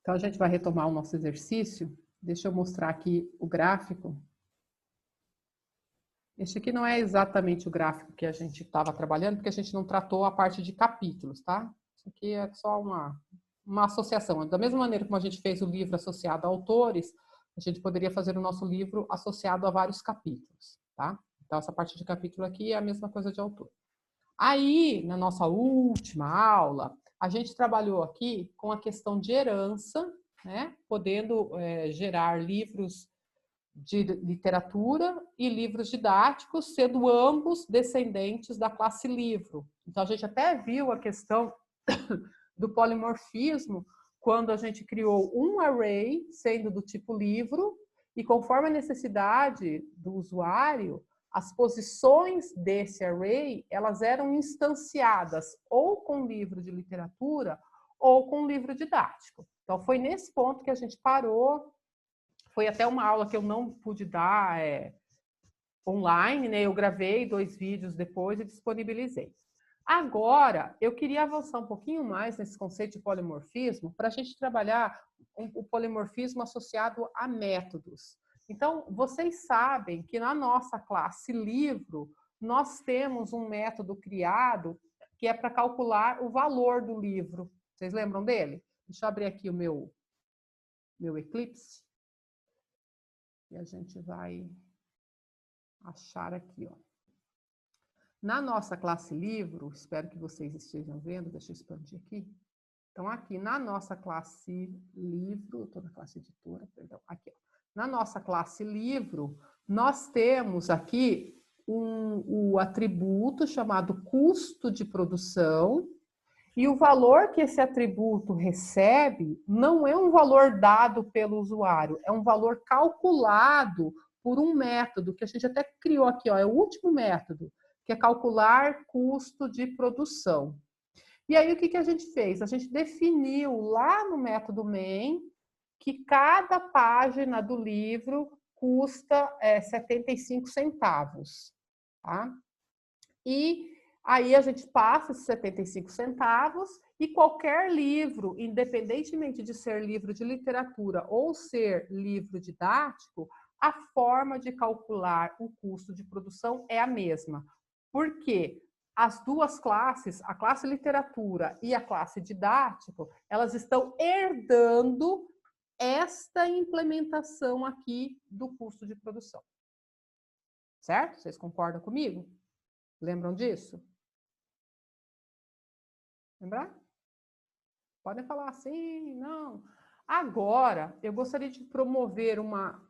Então, a gente vai retomar o nosso exercício. Deixa eu mostrar aqui o gráfico. Este aqui não é exatamente o gráfico que a gente estava trabalhando, porque a gente não tratou a parte de capítulos, tá? Isso aqui é só uma associação. Da mesma maneira como a gente fez o livro associado a autores, a gente poderia fazer o nosso livro associado a vários capítulos, tá? Então, essa parte de capítulo aqui é a mesma coisa de autor. Aí, na nossa última aula, a gente trabalhou aqui com a questão de herança, né? Podendo gerar livros de literatura e livros didáticos, sendo ambos descendentes da classe livro. Então, a gente até viu a questão do polimorfismo quando a gente criou um array, sendo do tipo livro, e conforme a necessidade do usuário, as posições desse array, elas eram instanciadas ou com livro de literatura ou com livro didático. Então, foi nesse ponto que a gente parou. Foi até uma aula que eu não pude dar online, né? Eu gravei 2 vídeos depois e disponibilizei. Agora, eu queria avançar um pouquinho mais nesse conceito de polimorfismo para a gente trabalhar o polimorfismo associado a métodos. Então, vocês sabem que na nossa classe livro, nós temos um método criado que é para calcular o valor do livro. Vocês lembram dele? Deixa eu abrir aqui o meu Eclipse. E a gente vai achar aqui, ó. Na nossa classe livro, espero que vocês estejam vendo, deixa eu expandir aqui. Então, aqui na nossa classe livro, eu estou na classe editora, perdão, aqui, ó. Na nossa classe livro, nós temos aqui o atributo chamado custo de produção, e o valor que esse atributo recebe não é um valor dado pelo usuário, é um valor calculado por um método que a gente até criou aqui, ó, é o último método, que é calcular custo de produção. E aí, o que a gente fez? A gente definiu lá no método main que cada página do livro custa 75 centavos. Tá? E aí a gente passa esses 75 centavos e qualquer livro, independentemente de ser livro de literatura ou ser livro didático, a forma de calcular o custo de produção é a mesma. Por quê? As duas classes, a classe literatura e a classe didático, elas estão herdando esta implementação aqui do custo de produção. Certo? Vocês concordam comigo? Lembram disso? Lembrar? Podem falar assim, não. Agora, eu gostaria de promover uma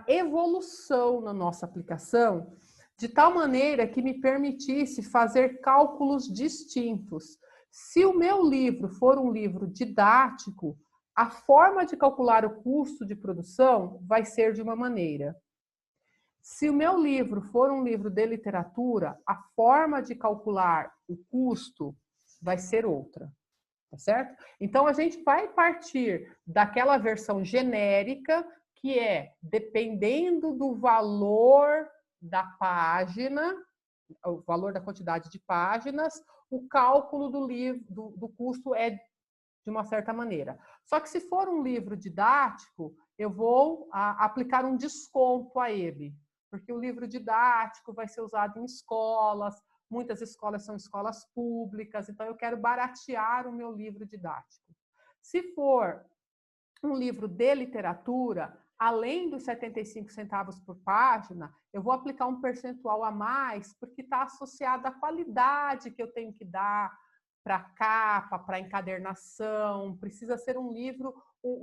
evolução na nossa aplicação, de tal maneira que me permitisse fazer cálculos distintos. Se o meu livro for um livro didático, a forma de calcular o custo de produção vai ser de uma maneira. Se o meu livro for um livro de literatura, a forma de calcular o custo vai ser outra, tá certo? Então, a gente vai partir daquela versão genérica, que é, dependendo do valor da página, o valor da quantidade de páginas, o cálculo do livro, do custo é de uma certa maneira. Só que se for um livro didático, eu vou aplicar um desconto a ele, porque o livro didático vai ser usado em escolas, muitas escolas são escolas públicas, então eu quero baratear o meu livro didático. Se for um livro de literatura, além dos 75 centavos por página, eu vou aplicar um percentual a mais, porque está associado à qualidade que eu tenho que dar para a capa, para a encadernação, precisa ser um livro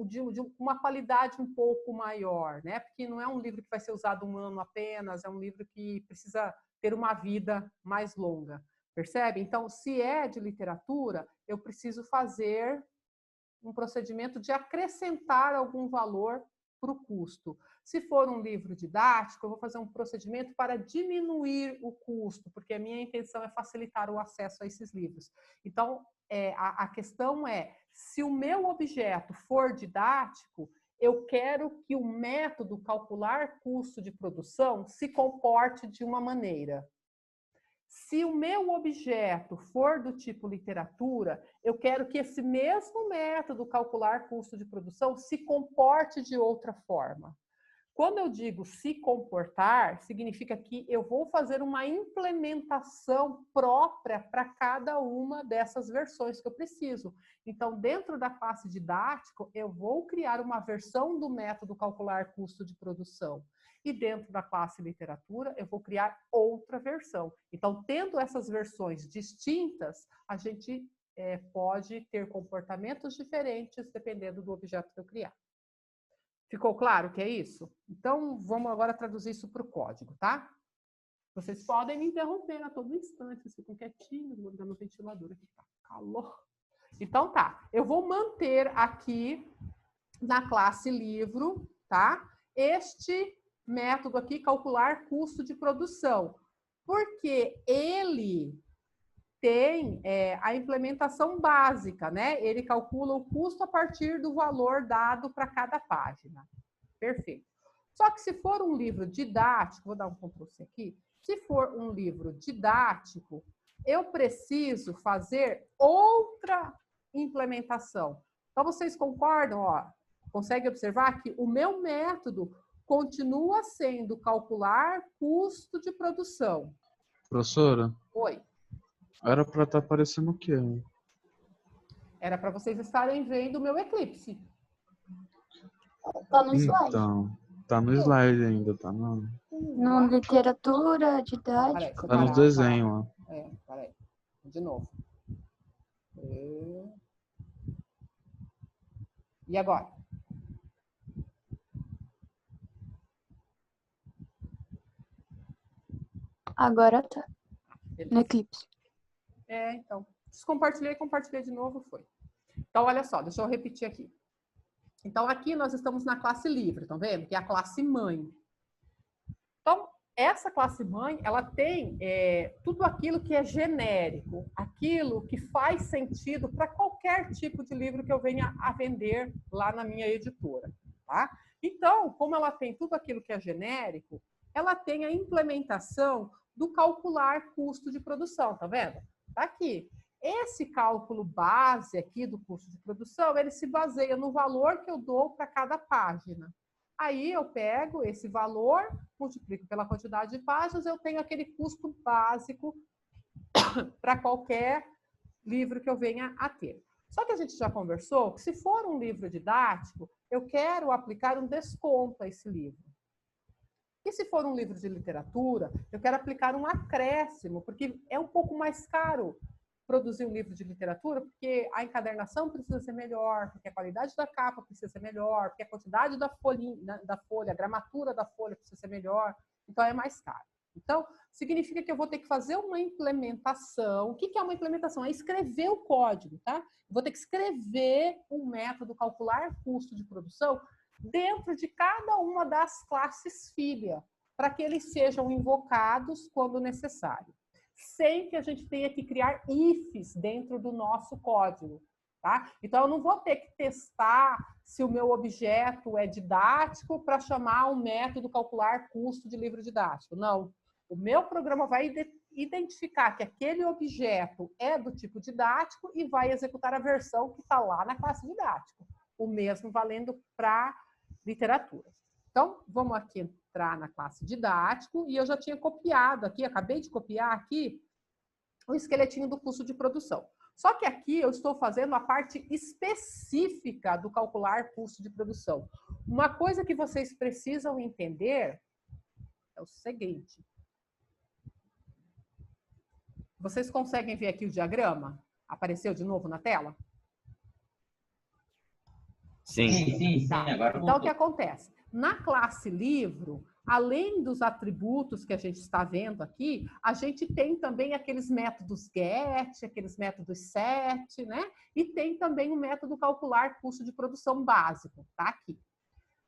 de uma qualidade um pouco maior, né? Porque não é um livro que vai ser usado um ano apenas, é um livro que precisa ter uma vida mais longa, percebe? Então, se é de literatura, eu preciso fazer um procedimento de acrescentar algum valor para o custo. Se for um livro didático, eu vou fazer um procedimento para diminuir o custo, porque a minha intenção é facilitar o acesso a esses livros. Então, a questão é, se o meu objeto for didático, eu quero que o método calcular custo de produção se comporte de uma maneira. Se o meu objeto for do tipo literatura, eu quero que esse mesmo método calcular custo de produção se comporte de outra forma. Quando eu digo se comportar, significa que eu vou fazer uma implementação própria para cada uma dessas versões que eu preciso. Então, dentro da classe didático, eu vou criar uma versão do método calcular custo de produção. E dentro da classe literatura, eu vou criar outra versão. Então, tendo essas versões distintas, a gente pode ter comportamentos diferentes dependendo do objeto que eu criar. Ficou claro o que é isso? Então, vamos agora traduzir isso para o código, tá? Vocês podem me interromper a todo instante, vocês ficam quietinhos, vou ligar meu ventilador aqui, tá calor. Então, tá. Eu vou manter aqui na classe livro, tá? Este método aqui, calcular custo de produção, porque ele tem a implementação básica, né? Ele calcula o custo a partir do valor dado para cada página. Perfeito. Só que se for um livro didático, vou dar um Ctrl+C aqui, se for um livro didático, eu preciso fazer outra implementação. Então, vocês concordam? Ó, consegue observar que o meu método continua sendo calcular custo de produção. Professora? Oi. Era para estar aparecendo o quê? Era para vocês estarem vendo o meu eclipse. Tá no slide. Então, tá no slide ainda, tá no... No literatura, didático. Tá no desenho, ó. Peraí. De novo. E agora? Agora tá. No eclipse. Então. Descompartilhei, compartilhei de novo, foi. Então, olha só, deixa eu repetir aqui. Então, aqui nós estamos na classe livre, estão vendo? Que é a classe mãe. Então, essa classe mãe, ela tem tudo aquilo que é genérico, aquilo que faz sentido para qualquer tipo de livro que eu venha a vender lá na minha editora, tá? Então, como ela tem tudo aquilo que é genérico, ela tem a implementação do calcular custo de produção, tá vendo? Tá aqui. Esse cálculo base aqui do custo de produção, ele se baseia no valor que eu dou para cada página. Aí eu pego esse valor, multiplico pela quantidade de páginas, eu tenho aquele custo básico para qualquer livro que eu venha a ter. Só que a gente já conversou que se for um livro didático, eu quero aplicar um desconto a esse livro. E se for um livro de literatura, eu quero aplicar um acréscimo, porque é um pouco mais caro produzir um livro de literatura, porque a encadernação precisa ser melhor, porque a qualidade da capa precisa ser melhor, porque a quantidade da folha, a gramatura da folha precisa ser melhor, então é mais caro. Então, significa que eu vou ter que fazer uma implementação. O que é uma implementação? É escrever o código, tá? Eu vou ter que escrever um método calcular custo de produção dentro de cada uma das classes filha, para que eles sejam invocados quando necessário, sem que a gente tenha que criar ifs dentro do nosso código, tá? Então, eu não vou ter que testar se o meu objeto é didático para chamar um método calcular custo de livro didático. Não. O meu programa vai identificar que aquele objeto é do tipo didático e vai executar a versão que está lá na classe didático. O mesmo valendo para literatura. Então, vamos aqui entrar na classe didático e eu já tinha copiado aqui, acabei de copiar aqui o esqueletinho do custo de produção. Só que aqui eu estou fazendo a parte específica do calcular custo de produção. Uma coisa que vocês precisam entender é o seguinte. Vocês conseguem ver aqui o diagrama? Apareceu de novo na tela? Sim. Tá. Agora então, o que acontece? Na classe livro, além dos atributos que a gente está vendo aqui, a gente tem também aqueles métodos get, aqueles métodos set, né? E tem também o método calcular custo de produção básico, tá aqui.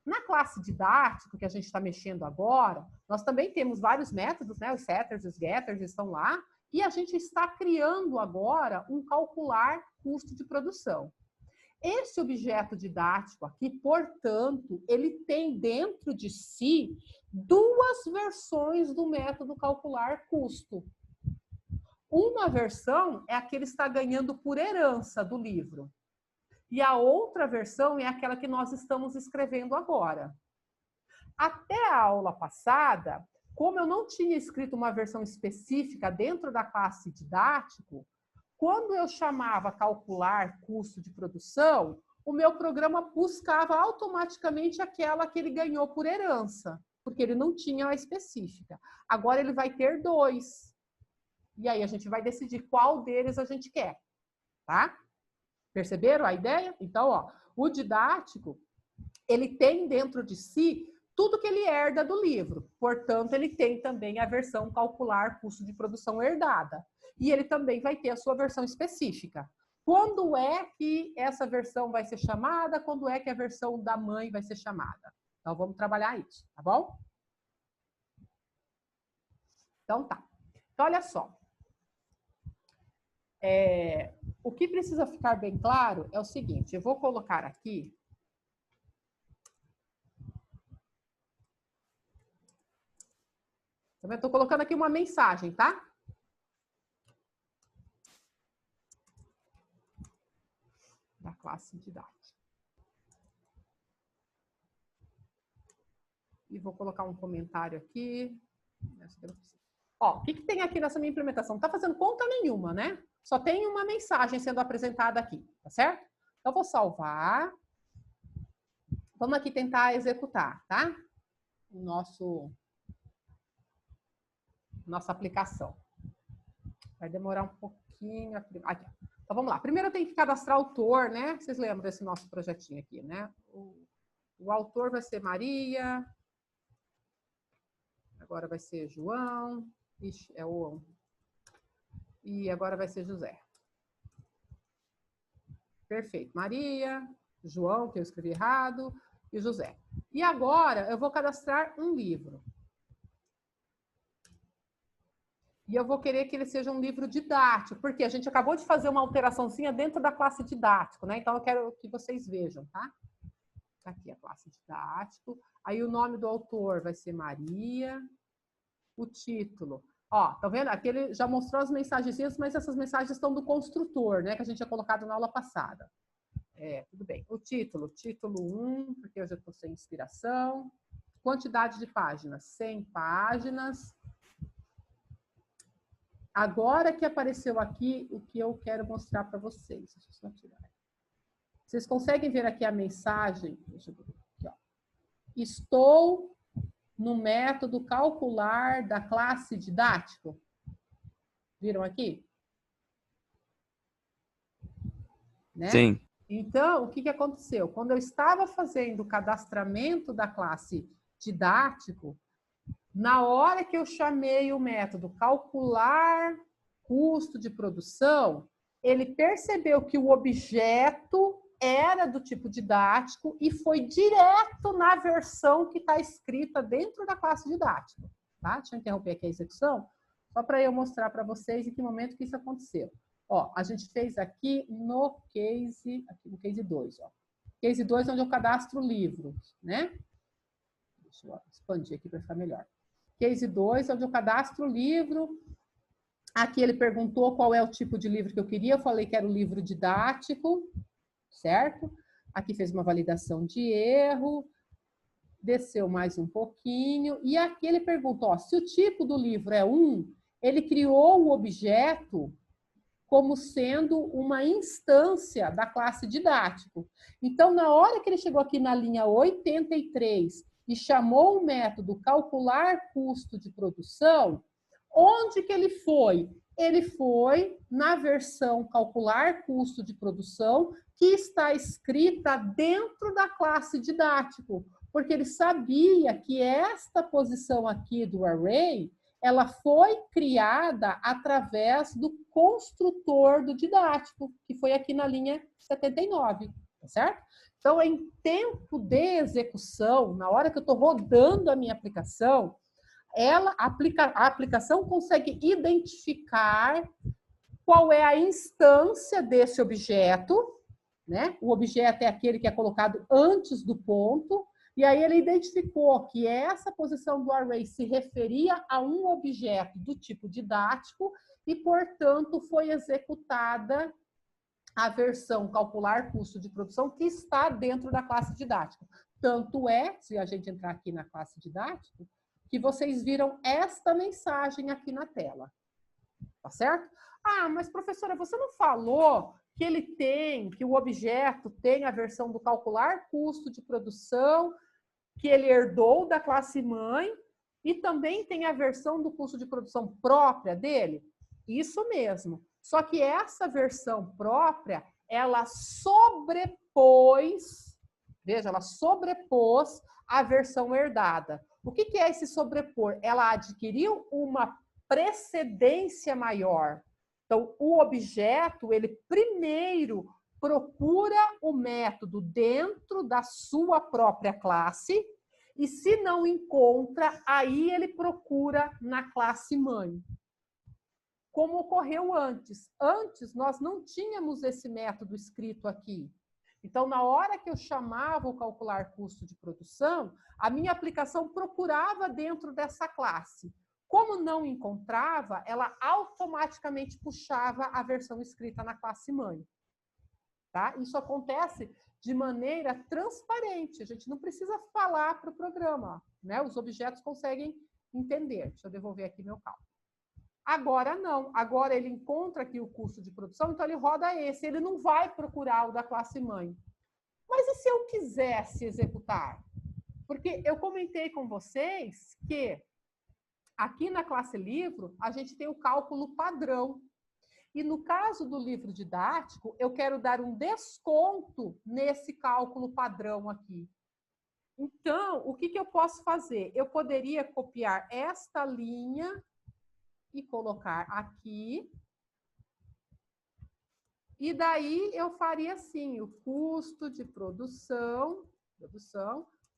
Na classe didático, que a gente está mexendo agora, nós também temos vários métodos, né? Os setters, os getters estão lá, e a gente está criando agora um calcular custo de produção. Esse objeto didático aqui, portanto, ele tem dentro de si duas versões do método calcular custo. Uma versão é a que ele está ganhando por herança do livro. E a outra versão é aquela que nós estamos escrevendo agora. Até a aula passada, como eu não tinha escrito uma versão específica dentro da classe didático, quando eu chamava calcular custo de produção, o meu programa buscava automaticamente aquela que ele ganhou por herança, porque ele não tinha a específica. Agora ele vai ter 2. E aí a gente vai decidir qual deles a gente quer, tá? Perceberam a ideia? Então, ó, o didático, ele tem dentro de si tudo que ele herda do livro. Portanto, ele tem também a versão calcular custo de produção herdada. E ele também vai ter a sua versão específica. Quando é que essa versão vai ser chamada? Quando é que a versão da mãe vai ser chamada? Então, vamos trabalhar isso, tá bom? Então, tá. Então, olha só. O que precisa ficar bem claro é o seguinte, eu vou colocar aqui eu estou colocando aqui uma mensagem, tá? Da classe didática. E vou colocar um comentário aqui. Ó, o que tem aqui nessa minha implementação? Não está fazendo conta nenhuma, né? Só tem uma mensagem sendo apresentada aqui, tá certo? Então, eu vou salvar. Vamos aqui tentar executar, tá? Nossa aplicação. Vai demorar um pouquinho. Aqui. Então, vamos lá. Primeiro eu tenho que cadastrar o autor, né? Vocês lembram desse nosso projetinho aqui, né? O autor vai ser Maria. Agora vai ser João. Ixi, E agora vai ser José. Perfeito. Maria, João, que eu escrevi errado, e José. E agora eu vou cadastrar um livro. E eu vou querer que ele seja um livro didático, porque a gente acabou de fazer uma alteraçãozinha dentro da classe didático, né? Então eu quero que vocês vejam, tá? Tá aqui a classe didático. Aí o nome do autor vai ser Maria. O título. Ó, tá vendo? Aqui ele já mostrou as mensagenzinhas, mas essas mensagens estão do construtor, né? Que a gente tinha colocado na aula passada. Tudo bem. O título 1, porque eu já estou sem inspiração. Quantidade de páginas, 100 páginas. Agora que apareceu aqui o que eu quero mostrar para vocês. Deixa eu só tirar. Vocês conseguem ver aqui a mensagem? Deixa eu ver aqui, ó. Estou no método calcular da classe didático. Viram aqui? Né? Sim. Então, o que aconteceu? Quando eu estava fazendo o cadastramento da classe didático, na hora que eu chamei o método calcular custo de produção, ele percebeu que o objeto era do tipo didático e foi direto na versão que está escrita dentro da classe didática. Tá? Deixa eu interromper aqui a execução, só para eu mostrar para vocês em que momento que isso aconteceu. Ó, a gente fez aqui no case 2. Ó. Case 2, onde eu cadastro livros, né? Deixa eu expandir aqui para ficar melhor. Case 2, onde eu cadastro o livro. Aqui ele perguntou qual é o tipo de livro que eu queria. Eu falei que era o livro didático, certo? Aqui fez uma validação de erro. Desceu mais um pouquinho. E aqui ele perguntou, ó, se o tipo do livro é 1, ele criou o objeto como sendo uma instância da classe didático. Então, na hora que ele chegou aqui na linha 83 e chamou o método calcular custo de produção, onde que ele foi? Ele foi na versão calcular custo de produção que está escrita dentro da classe didático, porque ele sabia que esta posição aqui do array ela foi criada através do construtor do didático, que foi aqui na linha 79, tá certo? Então, em tempo de execução, na hora que eu estou rodando a minha aplicação, a aplicação consegue identificar qual é a instância desse objeto, né? O objeto é aquele que é colocado antes do ponto, E aí ele identificou que essa posição do array se referia a um objeto do tipo didático e, portanto, foi executada a versão calcular custo de produção que está dentro da classe didática. Tanto é, se a gente entrar aqui na classe didática, que vocês viram esta mensagem aqui na tela. Tá certo? Ah, mas professora, você não falou que ele tem, que o objeto tem a versão do calcular custo de produção, que ele herdou da classe mãe, e também tem a versão do custo de produção própria dele? Isso mesmo. Só que essa versão própria, ela sobrepôs, veja, ela sobrepôs a versão herdada. O que é esse sobrepor? Ela adquiriu uma precedência maior. Então, o objeto, ele primeiro procura o método dentro da sua própria classe e, se não encontra, aí ele procura na classe mãe. Como ocorreu antes. Antes, nós não tínhamos esse método escrito aqui. Então, na hora que eu chamava o calcular custo de produção, a minha aplicação procurava dentro dessa classe. Como não encontrava, ela automaticamente puxava a versão escrita na classe mãe. Tá? Isso acontece de maneira transparente. A gente não precisa falar para o programa, né? Os objetos conseguem entender. Deixa eu devolver aqui meu cálculo. Agora não. Agora ele encontra aqui o custo de produção, então ele roda esse. Ele não vai procurar o da classe mãe. Mas e se eu quisesse executar? Porque eu comentei com vocês que aqui na classe livro, a gente tem o cálculo padrão. E no caso do livro didático, eu quero dar um desconto nesse cálculo padrão aqui. Então, o que eu posso fazer? Eu poderia copiar esta linha e colocar aqui. E daí eu faria assim, o custo de produção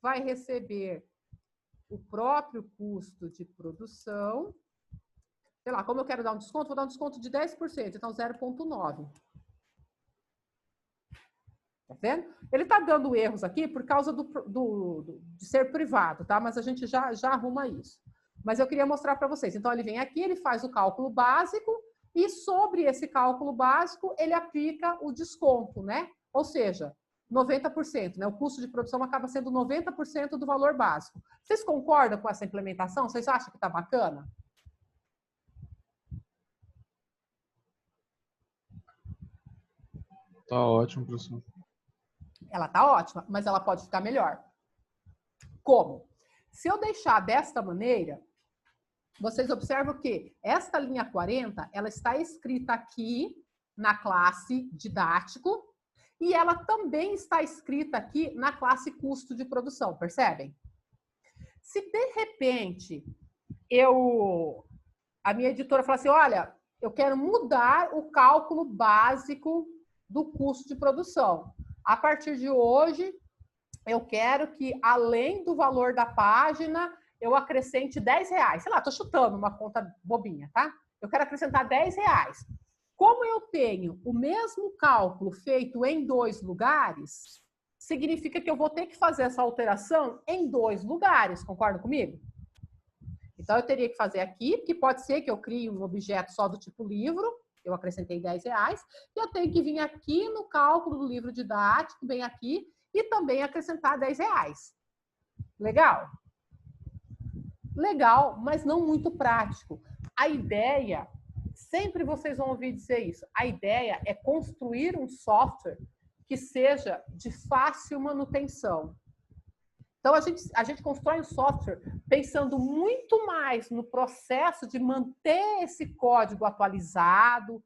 vai receber o próprio custo de produção. Sei lá, como eu quero dar um desconto, vou dar um desconto de 10%, então 0,9. Tá vendo? Ele está dando erros aqui por causa de ser privado, tá? Mas a gente já arruma isso. Mas eu queria mostrar para vocês. Então, ele vem aqui, ele faz o cálculo básico e sobre esse cálculo básico, ele aplica o desconto, né? Ou seja, 90%, né? O custo de produção acaba sendo 90% do valor básico. Vocês concordam com essa implementação? Vocês acham que está bacana? Tá ótimo, professor. Ela tá ótima, mas ela pode ficar melhor. Como? Se eu deixar desta maneira, vocês observam que esta linha 40, ela está escrita aqui na classe didático e ela também está escrita aqui na classe custo de produção, percebem? Se de repente a minha editora fala assim, olha, eu quero mudar o cálculo básico do custo de produção. A partir de hoje, eu quero que, além do valor da página, eu acrescente R$10. Sei lá, estou chutando uma conta bobinha, tá? Eu quero acrescentar R$10. Como eu tenho o mesmo cálculo feito em 2 lugares, significa que eu vou ter que fazer essa alteração em 2 lugares, concordam comigo? Então, eu teria que fazer aqui, que pode ser que eu crie um objeto só do tipo livro, eu acrescentei R$10, e eu tenho que vir aqui no cálculo do livro didático, bem aqui, e também acrescentar R$10. Legal? Legal, mas não muito prático. A ideia, sempre vocês vão ouvir dizer isso, a ideia é construir um software que seja de fácil manutenção. Então, a gente constrói um software pensando muito mais no processo de manter esse código atualizado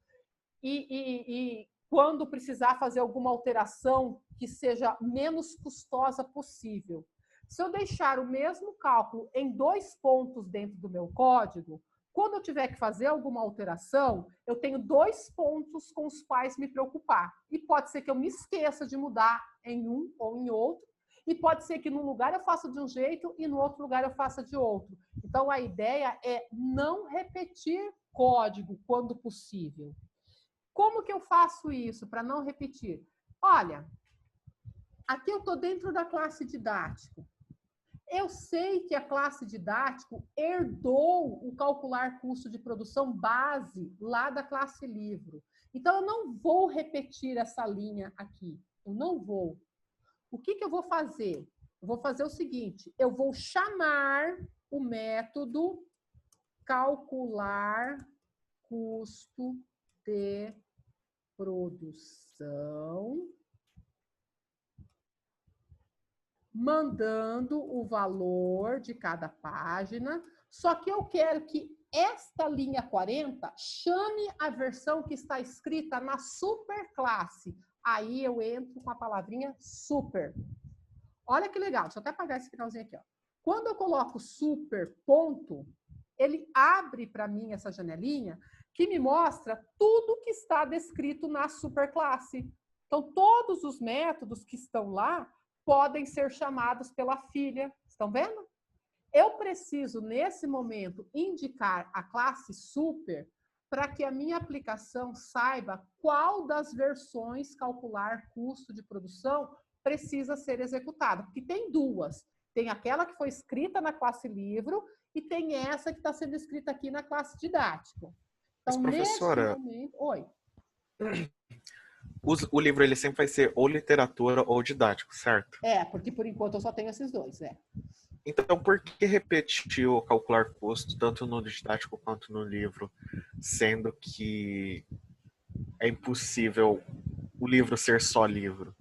e quando precisar fazer alguma alteração que seja menos custosa possível. Se eu deixar o mesmo cálculo em 2 pontos dentro do meu código, quando eu tiver que fazer alguma alteração, eu tenho 2 pontos com os quais me preocupar. E pode ser que eu me esqueça de mudar em um ou em outro, e pode ser que num lugar eu faça de um jeito e no outro lugar eu faça de outro. Então, a ideia é não repetir código quando possível. Como que eu faço isso para não repetir? Olha, aqui eu estou dentro da classe didático. eu sei que a classe didático herdou o calcular custo de produção base lá da classe livro. Então, eu não vou repetir essa linha aqui. Eu não vou. O que eu vou fazer? Eu vou fazer o seguinte, eu vou chamar o método calcular custo de produção, mandando o valor de cada página, só que eu quero que esta linha 40 chame a versão que está escrita na superclasse. Aí eu entro com a palavrinha super. Olha que legal, deixa eu até apagar esse finalzinho aqui. Ó. Quando eu coloco super ponto, ele abre para mim essa janelinha que me mostra tudo que está descrito na superclasse. Então, todos os métodos que estão lá podem ser chamados pela filha. Estão vendo? Eu preciso, nesse momento, indicar a classe super para que a minha aplicação saiba qual das versões calcular custo de produção precisa ser executada. Porque tem duas. Tem aquela que foi escrita na classe livro e tem essa que está sendo escrita aqui na classe didático. Então, mas, professora, nesse momento... Oi. O livro ele sempre vai ser ou literatura ou didático, certo? É, porque por enquanto eu só tenho esses dois, Então, por que repetir o calcular custo, tanto no didático quanto no livro, sendo que é impossível o livro ser só livro?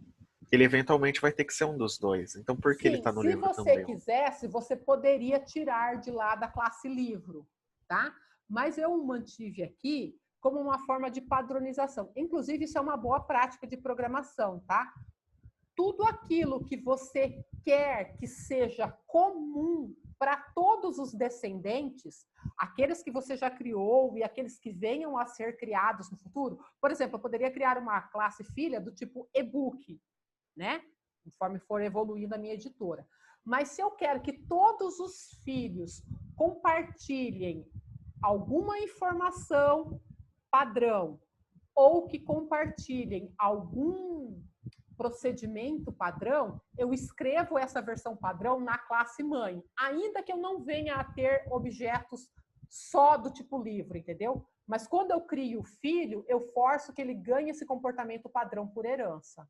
Ele eventualmente vai ter que ser um dos dois. Então, por que ele está no livro também? Se você quisesse, você poderia tirar de lá da classe livro, tá? Mas eu o mantive aqui como uma forma de padronização. Inclusive, isso é uma boa prática de programação, tá? Tudo aquilo que você quer que seja comum para todos os descendentes, aqueles que você já criou e aqueles que venham a ser criados no futuro. Por exemplo, eu poderia criar uma classe filha do tipo e-book, né? Conforme for evoluindo a minha editora. Mas se eu quero que todos os filhos compartilhem alguma informação padrão ou que compartilhem algum procedimento padrão, eu escrevo essa versão padrão na classe mãe, ainda que eu não venha a ter objetos só do tipo livro, entendeu? Mas quando eu crio o filho, eu forço que ele ganhe esse comportamento padrão por herança.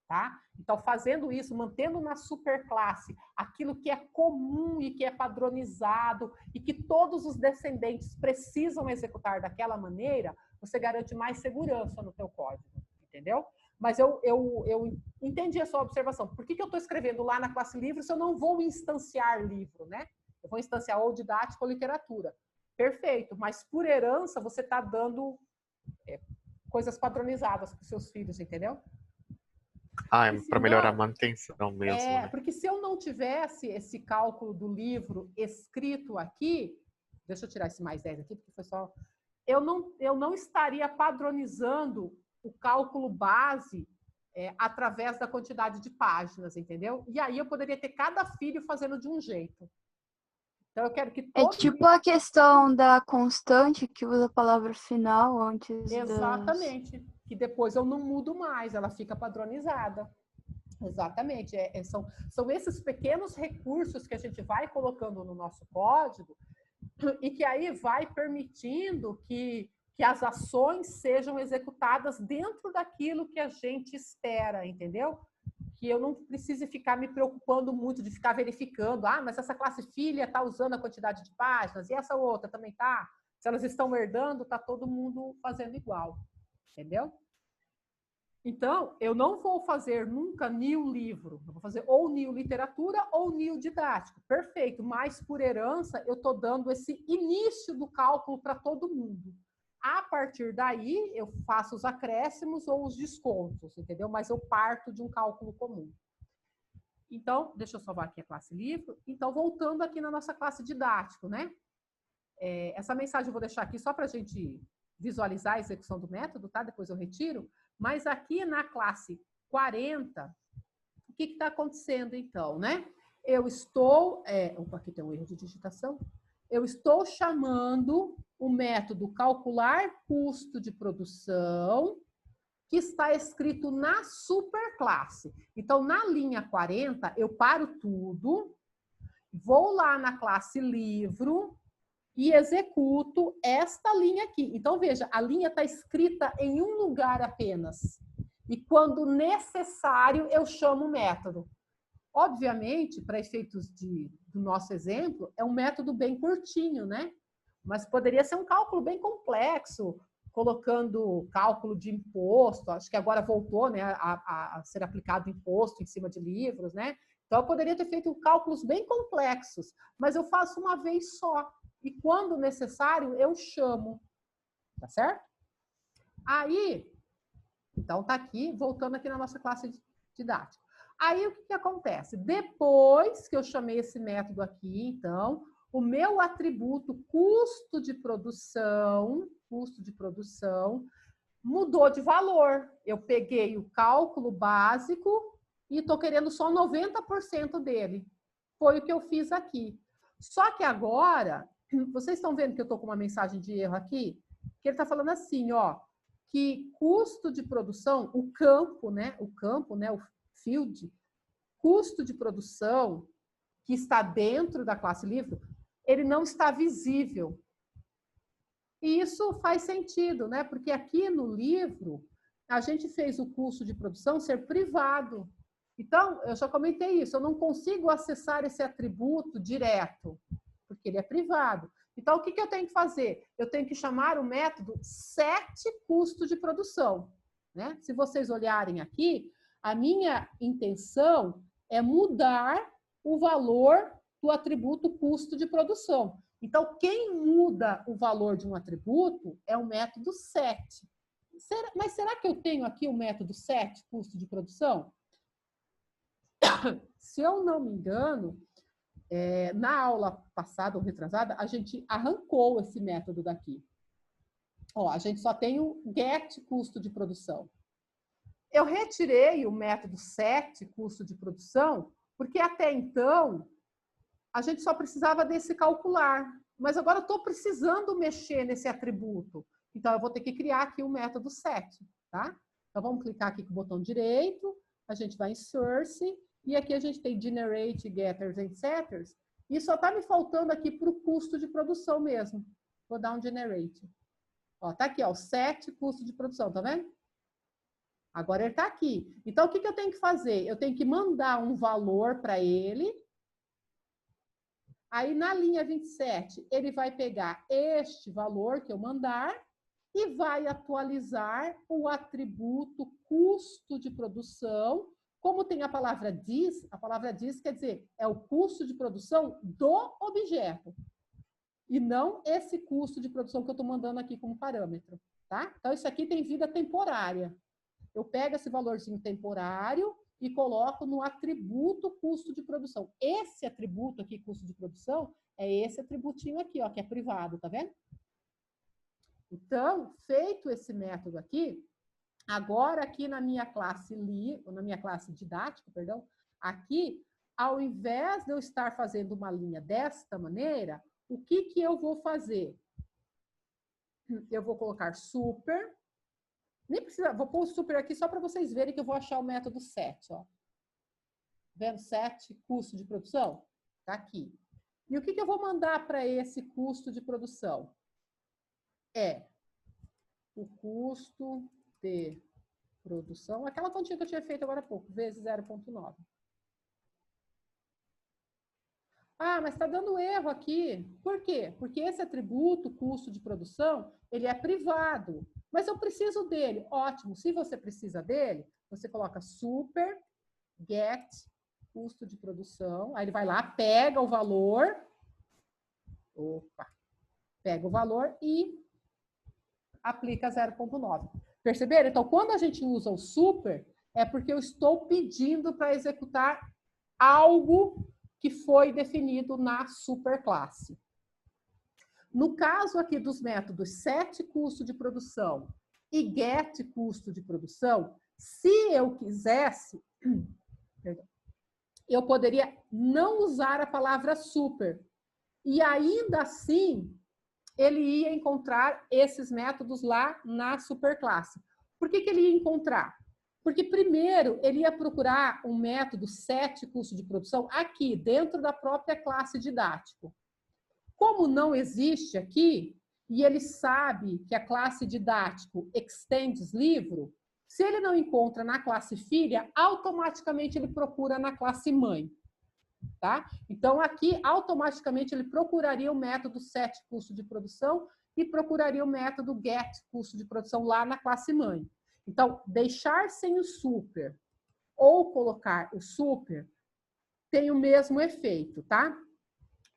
Tá? Então, fazendo isso, mantendo na superclasse aquilo que é comum e que é padronizado e que todos os descendentes precisam executar daquela maneira, você garante mais segurança no teu código, entendeu? Mas eu entendi a sua observação. Por que eu estou escrevendo lá na classe livro se eu não vou instanciar livro, né? Eu vou instanciar ou didático ou literatura. Perfeito, mas por herança você está dando coisas padronizadas para os seus filhos, entendeu? Ah, é para melhorar a manutenção mesmo. É, né? porque se eu não tivesse esse cálculo do livro escrito aqui, deixa eu tirar esse mais 10 aqui, porque foi só... Eu não estaria padronizando o cálculo base através da quantidade de páginas, entendeu? E aí eu poderia ter cada filho fazendo de um jeito. Então eu quero que todos... É tipo a questão da constante que usa a palavra final antes Exatamente. Que depois eu não mudo mais, ela fica padronizada. Exatamente. São esses pequenos recursos que a gente vai colocando no nosso código e que aí vai permitindo que as ações sejam executadas dentro daquilo que a gente espera, entendeu? Que eu não precise ficar me preocupando muito de ficar verificando, mas essa classe filha está usando a quantidade de páginas e essa outra também está. Se elas estão herdando, está todo mundo fazendo igual. Entendeu? Então, eu não vou fazer nunca new livro. Eu vou fazer ou new literatura ou new didático. Perfeito. Mas, por herança, eu estou dando esse início do cálculo para todo mundo. A partir daí, eu faço os acréscimos ou os descontos, entendeu? Mas eu parto de um cálculo comum. Então, deixa eu salvar aqui a classe livro. Então, voltando aqui na nossa classe didático, né? Essa mensagem eu vou deixar aqui só para a gente visualizar a execução do método, tá? Depois eu retiro. Mas aqui na classe 40, o que está acontecendo então, né? Eu estou... Opa, aqui tem um erro de digitação. Eu estou chamando o método calcular custo de produção, que está escrito na superclasse. Então, na linha 40, eu paro tudo, vou lá na classe livro e executo esta linha aqui. Então, veja, a linha está escrita em um lugar apenas. E quando necessário, eu chamo o método. Obviamente, para efeitos do nosso exemplo, é um método bem curtinho, né? Mas poderia ser um cálculo bem complexo, colocando cálculo de imposto, acho que agora voltou, né, a ser aplicado imposto em cima de livros, né? Então, eu poderia ter feito cálculos bem complexos, mas eu faço uma vez só. E quando necessário, eu chamo. Tá certo? Aí, então tá aqui, voltando aqui na nossa classe didática. Aí, o que acontece? Depois que eu chamei esse método aqui, então, o meu atributo custo de produção, mudou de valor. Eu peguei o cálculo básico e estou querendo só 90% dele. Foi o que eu fiz aqui. Só que agora, vocês estão vendo que eu estou com uma mensagem de erro aqui? Que ele está falando assim, ó, que custo de produção, o campo, né, o field, custo de produção que está dentro da classe livro, ele não está visível. E isso faz sentido, né? Porque aqui no livro, a gente fez o custo de produção ser privado. Então, eu já comentei isso, eu não consigo acessar esse atributo direto, porque ele é privado. Então, o que eu tenho que fazer? Eu tenho que chamar o método setCusto de produção, né? Se vocês olharem aqui, a minha intenção é mudar o valor do atributo custo de produção. Então, quem muda o valor de um atributo é o método set. Mas será que eu tenho aqui o método set, custo de produção? Se eu não me engano, na aula passada ou retrasada, a gente arrancou esse método daqui. Ó, a gente só tem o get, custo de produção. Eu retirei o método set, custo de produção, porque até então a gente só precisava desse calcular. Mas agora eu estou precisando mexer nesse atributo. Então, eu vou ter que criar aqui o método set, tá? Então, vamos clicar aqui com o botão direito, a gente vai em Source, e aqui a gente tem Generate, Getters and Setters, e só está me faltando aqui para o custo de produção mesmo. Vou dar um Generate. Ó, tá aqui, ó, set, custo de produção, tá vendo? Agora ele está aqui. Então, o que eu tenho que fazer? Eu tenho que mandar um valor para ele. Aí, na linha 27, ele vai pegar este valor que eu mandar e vai atualizar o atributo custo de produção. Como tem a palavra diz quer dizer, é o custo de produção do objeto. E não esse custo de produção que eu estou mandando aqui como parâmetro, tá? Então, isso aqui tem vida temporária. Eu pego esse valorzinho temporário e coloco no atributo custo de produção. Esse atributo aqui, custo de produção, é esse atributinho aqui, ó, que é privado, tá vendo? Então, feito esse método aqui, agora aqui na minha classe didática, perdão, aqui, ao invés de eu estar fazendo uma linha desta maneira, o que eu vou fazer? Eu vou colocar super. Nem precisa, vou pôr o super aqui só para vocês verem que eu vou achar o método set, ó. Vendo set, custo de produção? Tá aqui. E o que eu vou mandar para esse custo de produção? É o custo de produção, aquela continha que eu tinha feito agora há pouco, vezes 0,9. Ah, mas está dando erro aqui. Por quê? Porque esse atributo, custo de produção, ele é privado. Mas eu preciso dele. Ótimo. Se você precisa dele, você coloca super, get, custo de produção. Aí ele vai lá, pega o valor. Opa! Pega o valor e aplica 0,9. Perceberam? Então, quando a gente usa o super, é porque eu estou pedindo para executar algo que foi definido na superclasse. No caso aqui dos métodos set custo de produção e get custo de produção, se eu quisesse, eu poderia não usar a palavra super. E ainda assim, ele ia encontrar esses métodos lá na superclasse. Por que ele ia encontrar? Porque primeiro ele ia procurar um método 7 custo de produção aqui, dentro da própria classe didático. Como não existe aqui, e ele sabe que a classe didático extends livro, se ele não encontra na classe filha, automaticamente ele procura na classe mãe. Tá? Então, aqui, automaticamente, ele procuraria o método set custo de produção e procuraria o método get custo de produção lá na classe mãe. Então, deixar sem o super ou colocar o super tem o mesmo efeito, tá?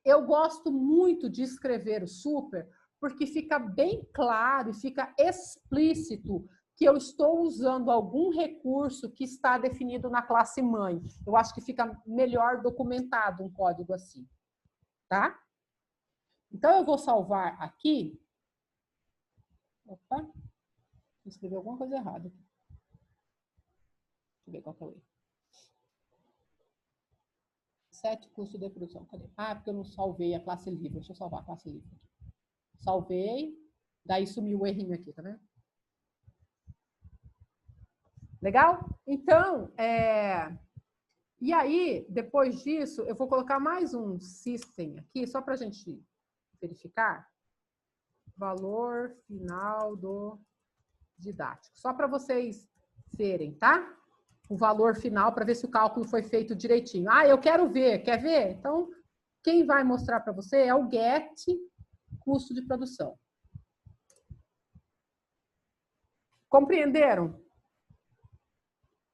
Eu gosto muito de escrever o super porque fica bem claro e fica explícito que eu estou usando algum recurso que está definido na classe mãe. Eu acho que fica melhor documentado um código assim, tá? Então, eu vou salvar aqui. Opa, escrevi alguma coisa errada. Deixa eu ver qual que é o erro. 7 custo de produção. Cadê? Ah, porque eu não salvei a classe livre. Deixa eu salvar a classe livre aqui. Salvei, daí sumiu o errinho aqui, tá vendo? Legal? Então, e aí, depois disso, eu vou colocar mais um system aqui, só para a gente verificar. Valor final do didático. Só para vocês verem, tá? O valor final, para ver se o cálculo foi feito direitinho. Ah, eu quero ver. Quer ver? Então, quem vai mostrar para você é o get custo de produção. Compreenderam?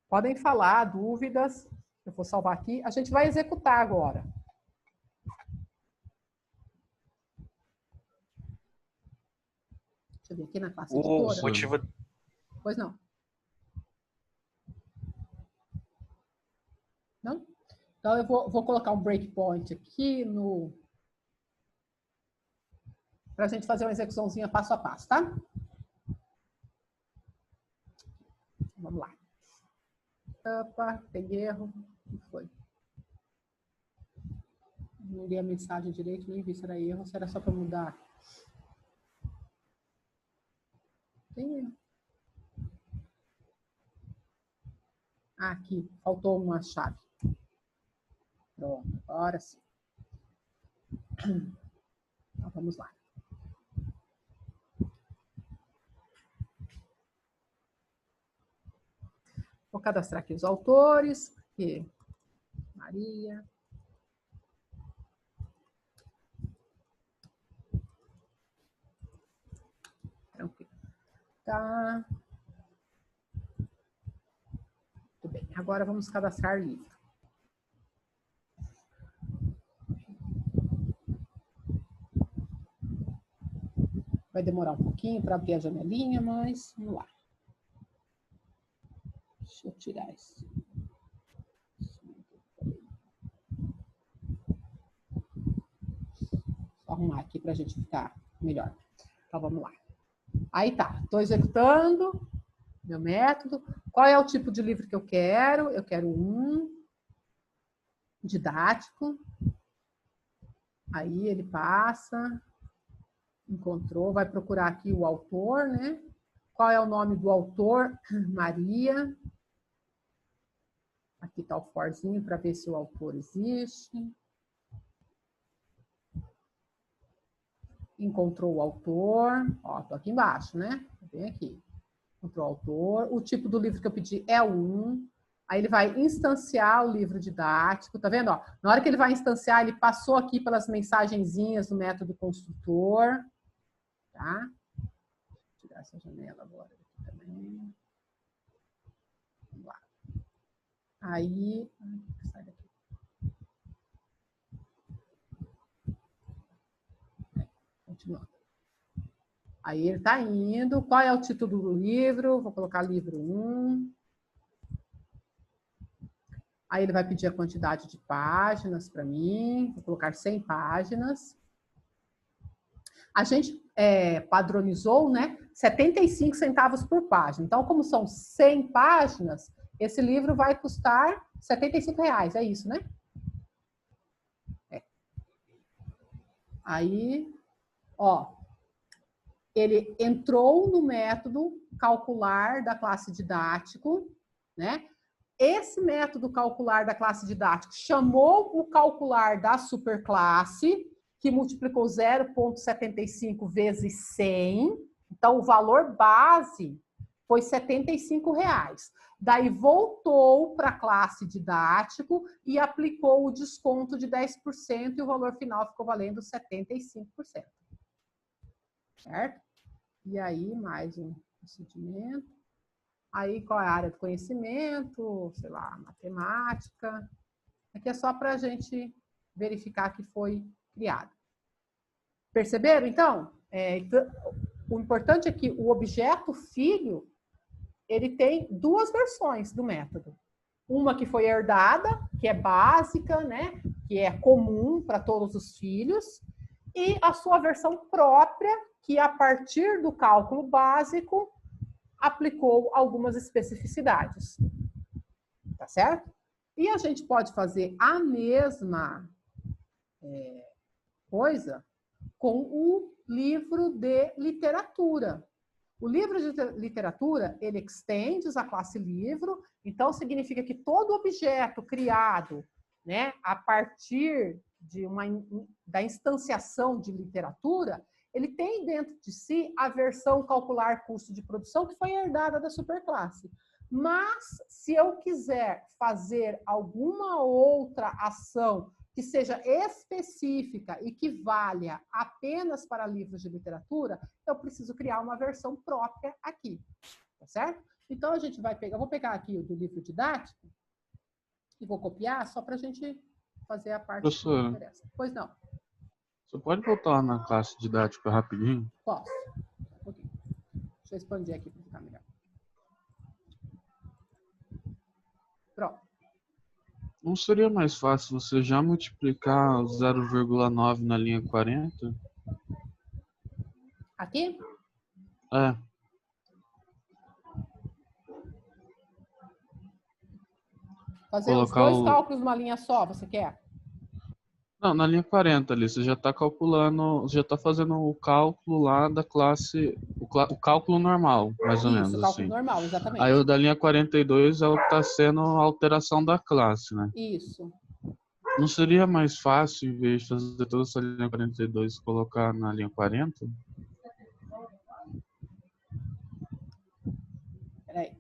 Podem falar, dúvidas. Eu vou salvar aqui. A gente vai executar agora. Deixa eu ver aqui na classe editora. O motivo... Pois não. Não? Então, eu vou colocar um breakpoint aqui no... para a gente fazer uma execuçãozinha passo a passo, tá? Vamos lá. Opa, tem erro. O que foi? Não li a mensagem direito, nem vi se era erro, se era só para mudar. Tem erro. Ah, aqui, faltou uma chave. Pronto, agora sim. Então, vamos lá. Vou cadastrar aqui os autores. Aqui, Maria. Tranquilo. Tá. Muito bem. Agora vamos cadastrar livro. Vai demorar um pouquinho para abrir a janelinha, mas vamos lá. Deixa eu tirar isso. Vou arrumar aqui para a gente ficar melhor. Então, vamos lá. Aí tá, estou executando meu método. Qual é o tipo de livro que eu quero? Eu quero um didático. Aí ele passa, encontrou, vai procurar aqui o autor, né? Qual é o nome do autor? Maria. Aqui está o forzinho para ver se o autor existe. Encontrou o autor. Ó, tô aqui embaixo, né? Vem aqui. Encontrou o autor. O tipo do livro que eu pedi é o 1. Aí ele vai instanciar o livro didático. Tá vendo? Ó, na hora que ele vai instanciar, ele passou aqui pelas mensagenzinhas do método construtor. Tá? Vou tirar essa janela agora aqui também. Vamos lá. Aí, sai daqui. Continuando. Aí ele está indo. Qual é o título do livro? Vou colocar livro 1. Aí ele vai pedir a quantidade de páginas para mim. Vou colocar 100 páginas. A gente padronizou, né? 75 centavos por página. Então, como são 100 páginas, esse livro vai custar R$75. É isso, né? Aí, ó, ele entrou no método calcular da classe didático, né? Esse método calcular da classe didática chamou o calcular da superclasse, que multiplicou 0,75 vezes 100. Então, o valor base foi R$ 75. Daí, voltou para a classe didático e aplicou o desconto de 10% e o valor final ficou valendo 75%. Certo? E aí, mais um procedimento. Aí, qual é a área do conhecimento? Sei lá, matemática. Aqui é só para a gente verificar que foi criado. Perceberam, então? O importante é que o objeto filho, ele tem duas versões do método. Uma que foi herdada, que é básica, né? Que é comum para todos os filhos. E a sua versão própria, que a partir do cálculo básico, aplicou algumas especificidades. Tá certo? E a gente pode fazer a mesma coisa com o livro de literatura. O livro de literatura, ele extende a classe livro, então significa que todo objeto criado, né, a partir da instanciação de literatura, ele tem dentro de si a versão calcular custo de produção que foi herdada da superclasse. Mas, se eu quiser fazer alguma outra ação que seja específica e que valha apenas para livros de literatura, eu preciso criar uma versão própria aqui, tá certo? Então, a gente vai pegar, eu vou pegar aqui o do livro didático e vou copiar só para a gente fazer a parte que interessa. Pois não. Você pode voltar lá na classe didática rapidinho? Posso. Um pouquinho. Deixa eu expandir aqui para ficar melhor. Pronto. Não seria mais fácil você já multiplicar 0,9 na linha 40? Aqui? É. Fazer os dois cálculos numa linha só, você quer? Não, na linha 40 ali, você já está calculando, já está fazendo o cálculo lá da classe, o cálculo normal, mais ou menos Isso, o cálculo assim. normal, exatamente. Aí o da linha 42 é o que está sendo a alteração da classe, né? Isso. Não seria mais fácil, em vez de fazer toda essa linha 42, colocar na linha 40? Peraí.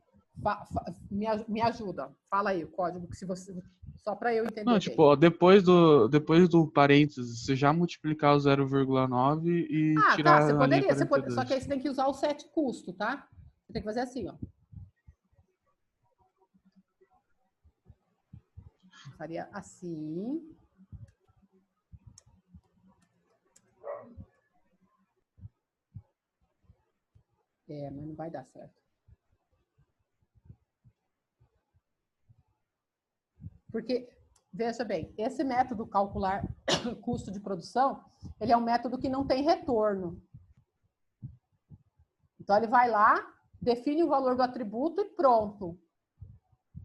Me ajuda. Fala aí o código, que se você... Só para eu entender. Não, tipo, ó, depois do parênteses, você já multiplicar o 0,9 e tirar você a poderia. linha 42. Só que aí você tem que usar o set custo, tá? Você tem que fazer assim, ó. Eu faria assim. Mas não vai dar certo. Porque, veja bem, esse método calcular custo de produção, ele é um método que não tem retorno. Então, ele vai lá, define o valor do atributo e pronto.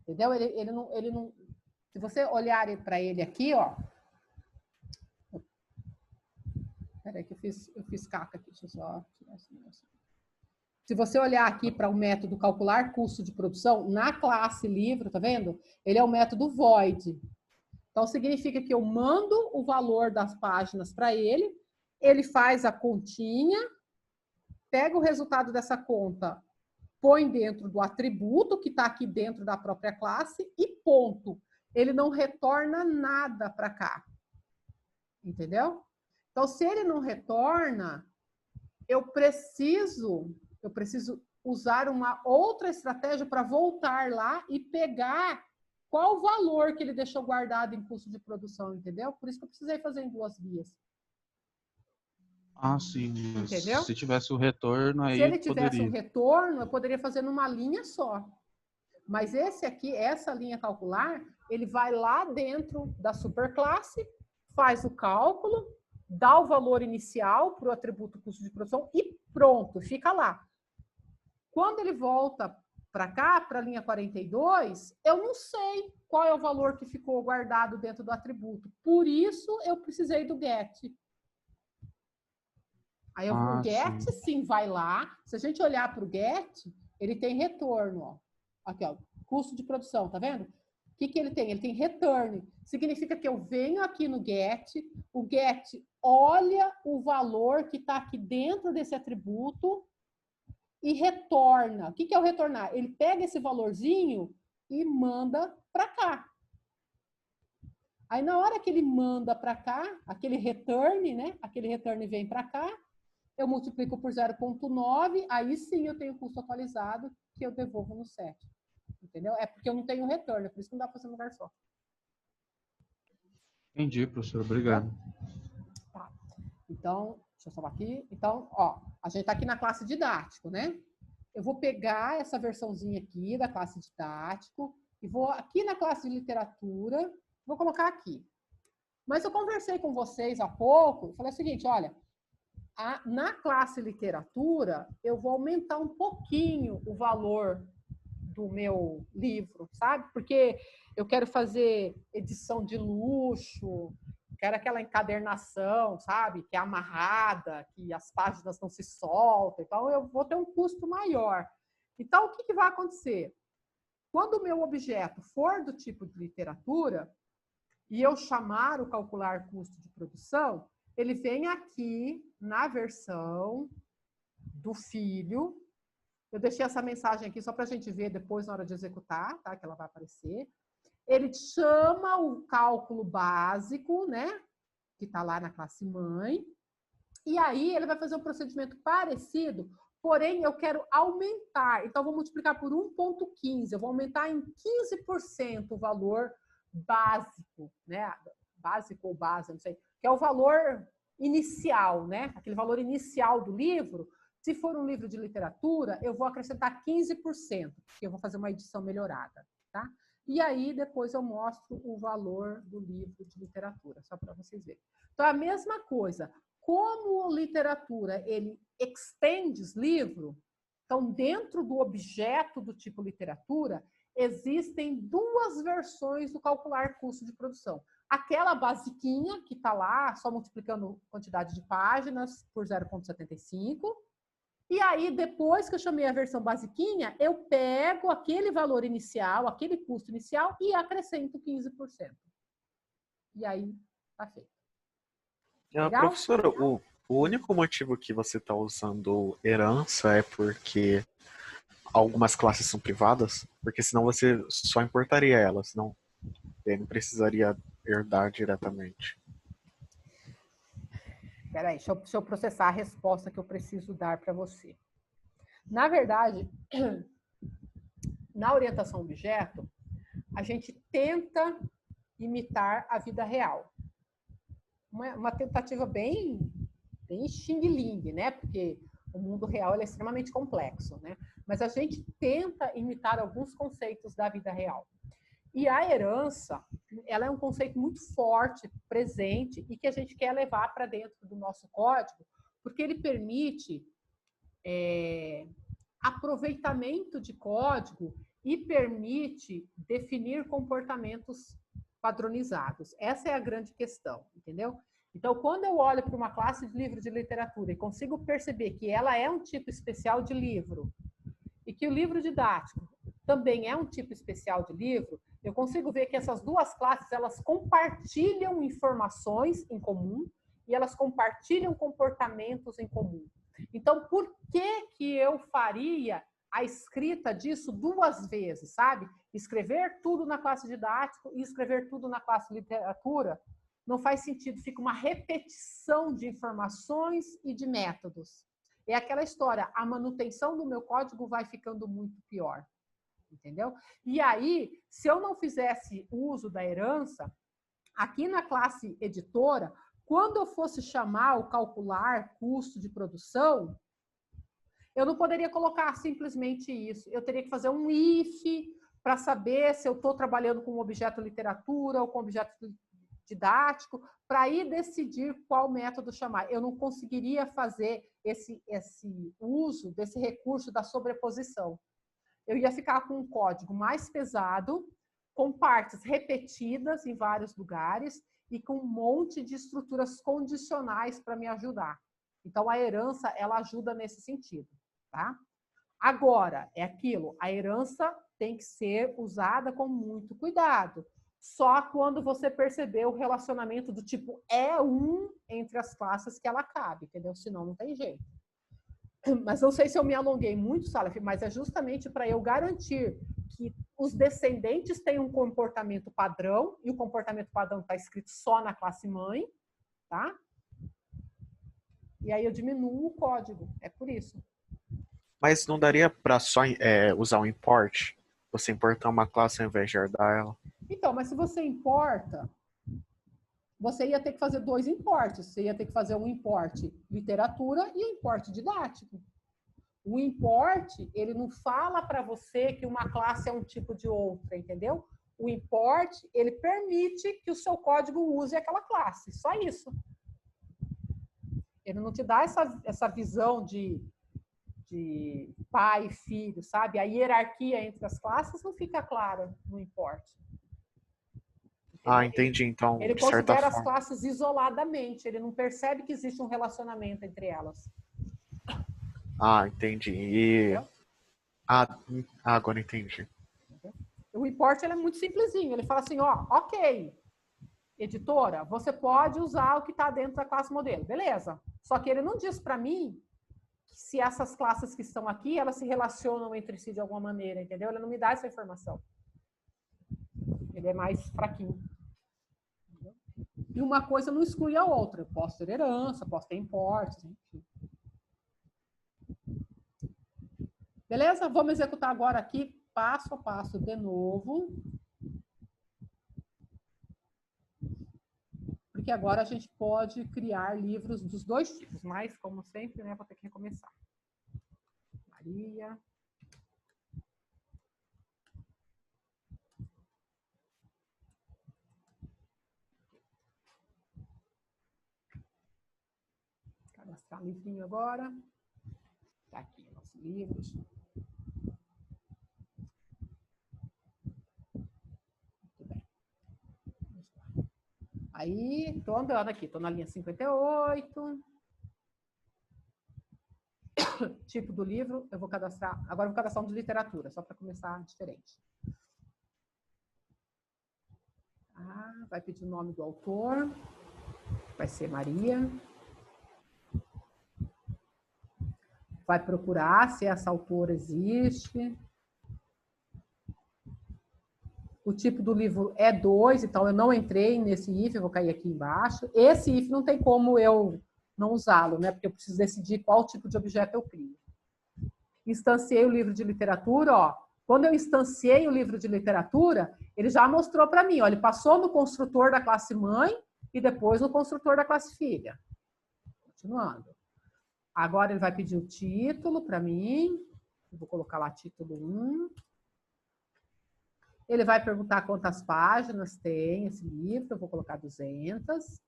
Entendeu? Ele não... Se você olhar para ele aqui, ó... Peraí que eu fiz caca aqui, deixa eu só tirar esse negócio. Se você olhar aqui para o método calcular custo de produção, na classe livro, tá vendo? Ele é o método void. Então, significa que eu mando o valor das páginas para ele, ele faz a continha, pega o resultado dessa conta, põe dentro do atributo que está aqui dentro da própria classe e ponto. Ele não retorna nada para cá. Entendeu? Então, se ele não retorna, eu preciso usar uma outra estratégia para voltar lá e pegar qual o valor que ele deixou guardado em custo de produção, entendeu? Por isso que eu precisei fazer em duas vias. Ah, sim. Entendeu? Se tivesse o retorno, aí se ele tivesse poderia. um retorno, eu poderia fazer numa linha só. Mas esse aqui, essa linha calcular, ele vai lá dentro da superclasse, faz o cálculo, dá o valor inicial para o atributo custo de produção e pronto, fica lá. Quando ele volta para cá, para a linha 42, eu não sei qual é o valor que ficou guardado dentro do atributo. Por isso, eu precisei do get. Aí o get, sim, vai lá. Se a gente olhar para o get, ele tem retorno. Ó. Aqui, ó. custo de produção, tá vendo? O que ele tem? Ele tem return. Significa que eu venho aqui no get, o get olha o valor que está aqui dentro desse atributo e retorna. O que é o retornar? Ele pega esse valorzinho e manda para cá. Aí, na hora que ele manda para cá, aquele return, né? Aquele return vem para cá, eu multiplico por 0,9, aí sim eu tenho o custo atualizado que eu devolvo no set. Entendeu? É porque eu não tenho retorno, é por isso que não dá para fazer um lugar só. Entendi, professor. Obrigado. Tá. Então, deixa eu salvar aqui. Então, ó, a gente está aqui na classe didático, né? Eu vou pegar essa versãozinha aqui da classe didático e vou aqui na classe de literatura, vou colocar aqui. Mas eu conversei com vocês há pouco e falei o seguinte, olha, na classe literatura, eu vou aumentar um pouquinho o valor do meu livro, sabe? Porque eu quero fazer edição de luxo, quero aquela encadernação, sabe? Que é amarrada, que as páginas não se soltam. Então, eu vou ter um custo maior. Então, o que vai acontecer? Quando o meu objeto for do tipo de literatura e eu chamar o calcular custo de produção, ele vem aqui na versão do filho. Eu deixei essa mensagem aqui só para a gente ver depois na hora de executar, tá? Que ela vai aparecer. Ele chama o cálculo básico, né? Que está lá na classe mãe. E aí ele vai fazer um procedimento parecido, porém eu quero aumentar. Então, eu vou multiplicar por 1,15. Eu vou aumentar em 15% o valor básico, né? Básico ou base, não sei. Que é o valor inicial, né? Aquele valor inicial do livro. Se for um livro de literatura, eu vou acrescentar 15%, porque eu vou fazer uma edição melhorada, tá? E aí, depois eu mostro o valor do livro de literatura, só para vocês verem. Então, a mesma coisa. Como literatura, ele extends livro, então, dentro do objeto do tipo literatura, existem duas versões do calcular custo de produção. Aquela basiquinha, que está lá, só multiplicando quantidade de páginas por 0,75. E aí, depois que eu chamei a versão basiquinha, eu pego aquele valor inicial, aquele custo inicial e acrescento 15%. E aí, tá feito. Professora, o único motivo que você está usando herança é porque algumas classes são privadas? Porque senão você só importaria elas, senão ele não precisaria herdar diretamente. Peraí, deixa eu processar a resposta que eu preciso dar para você. Na verdade, na orientação objeto, a gente tenta imitar a vida real. Uma tentativa bem xing-ling, né? Porque o mundo real é extremamente complexo, né? Mas a gente tenta imitar alguns conceitos da vida real. E a herança, ela é um conceito muito forte, presente, e que a gente quer levar para dentro do nosso código, porque ele permite aproveitamento de código e permite definir comportamentos padronizados. Essa é a grande questão, entendeu? Então, quando eu olho para uma classe de livro de literatura e consigo perceber que ela é um tipo especial de livro e que o livro didático também é um tipo especial de livro, eu consigo ver que essas duas classes, elas compartilham informações em comum e elas compartilham comportamentos em comum. Então, por que eu faria a escrita disso duas vezes, sabe? Escrever tudo na classe didático e escrever tudo na classe literatura não faz sentido, fica uma repetição de informações e de métodos. É aquela história, a manutenção do meu código vai ficando muito pior. Entendeu? E aí, se eu não fizesse uso da herança, aqui na classe editora, quando eu fosse chamar o calcular custo de produção, eu não poderia colocar simplesmente isso. Eu teria que fazer um if para saber se eu estou trabalhando com objeto literatura ou com objeto didático, para aí decidir qual método chamar. Eu não conseguiria fazer esse uso desse recurso da sobreposição. Eu ia ficar com um código mais pesado, com partes repetidas em vários lugares e com um monte de estruturas condicionais para me ajudar. Então, a herança, ela ajuda nesse sentido, tá? Agora, é aquilo, a herança tem que ser usada com muito cuidado. Só quando você perceber o relacionamento do tipo E1 entre as classes que ela cabe, entendeu? Senão não tem jeito. Mas não sei se eu me alonguei muito, Salaf, mas é justamente para eu garantir que os descendentes têm um comportamento padrão, e o comportamento padrão está escrito só na classe mãe, tá? E aí eu diminuo o código, é por isso. Mas não daria para só usar o import? Você importar uma classe ao invés de herdar ela? Então, mas se você importa, você ia ter que fazer 2 importes. Você ia ter que fazer um import literatura e um import didático. O import, ele não fala para você que uma classe é um tipo de outra, entendeu? O import, ele permite que o seu código use aquela classe, só isso. Ele não te dá essa visão de pai e filho, sabe? A hierarquia entre as classes não fica clara no import. Ah, entendi. Então, ele de certa considera as forma. classes isoladamente, ele não percebe que existe um relacionamento entre elas. Ah, entendi. E... agora entendi. O import ele é muito simplesinho, ele fala assim, ó, ok, editora, você pode usar o que está dentro da classe modelo, beleza. Só que ele não diz para mim se essas classes que estão aqui, elas se relacionam entre si de alguma maneira, entendeu? Ele não me dá essa informação. Ele é mais fraquinho. Entendeu? E uma coisa não exclui a outra. Eu posso ter herança, posso ter importes, enfim. Beleza? Vamos executar agora aqui, passo a passo, de novo. Porque agora a gente pode criar livros dos 2 tipos, mas, como sempre, né, vou ter que recomeçar. Maria. Cadastrar livrinho agora. Está aqui nossos livros. Muito bem. Vamos lá. Aí, estou andando aqui, estou na linha 58. Tipo do livro, eu vou cadastrar. Agora eu vou cadastrar um de literatura, só para começar diferente. Vai pedir o nome do autor. Vai ser Maria. Vai procurar se essa autora existe. O tipo do livro é 2, então eu não entrei nesse if, eu vou cair aqui embaixo. Esse if não tem como eu não usá-lo, né? Porque eu preciso decidir qual tipo de objeto eu crio. Instanciei o livro de literatura, ó. Quando eu instanciei o livro de literatura, ele já mostrou para mim, ó, ele passou no construtor da classe mãe e depois no construtor da classe filha. Continuando. Agora ele vai pedir o título para mim. Eu vou colocar lá título 1. Ele vai perguntar quantas páginas tem esse livro. Eu vou colocar 200.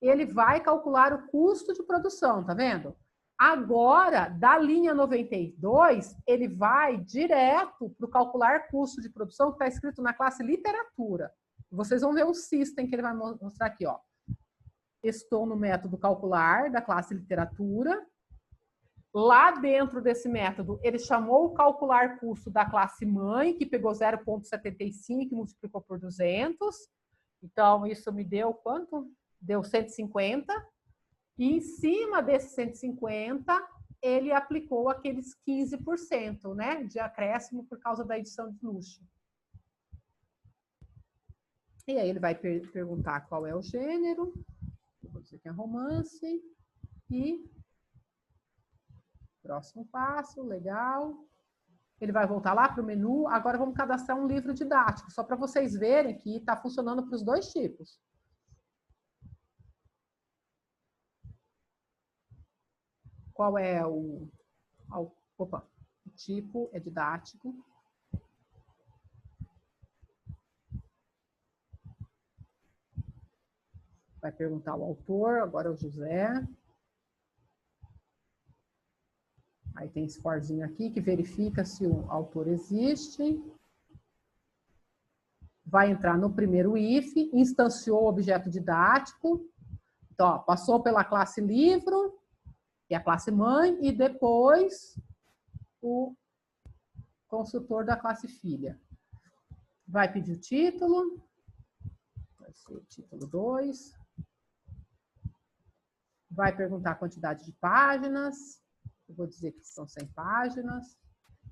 Ele vai calcular o custo de produção, tá vendo? Agora, da linha 92, ele vai direto para o calcular custo de produção que está escrito na classe literatura. Vocês vão ver um system que ele vai mostrar aqui, ó. Estou no método calcular da classe literatura. Lá dentro desse método, ele chamou o calcular custo da classe mãe, que pegou 0,75 e multiplicou por 200. Então, isso me deu quanto? Deu 150. E em cima desses 150, ele aplicou aqueles 15%, né, de acréscimo por causa da edição de luxo. E aí ele vai perguntar qual é o gênero. Vou dizer que é romance. E próximo passo, legal. Ele vai voltar lá para o menu. Agora vamos cadastrar um livro didático, só para vocês verem que está funcionando para os 2 tipos. Qual é o tipo? É didático. Vai perguntar o autor, agora é o José. Aí tem esse forzinho aqui que verifica se o autor existe. Vai entrar no primeiro if, instanciou o objeto didático. Então, ó, passou pela classe livro, que é a classe mãe, e depois o construtor da classe filha. Vai pedir o título. Vai ser título 2. Vai perguntar a quantidade de páginas. Eu vou dizer que são 100 páginas.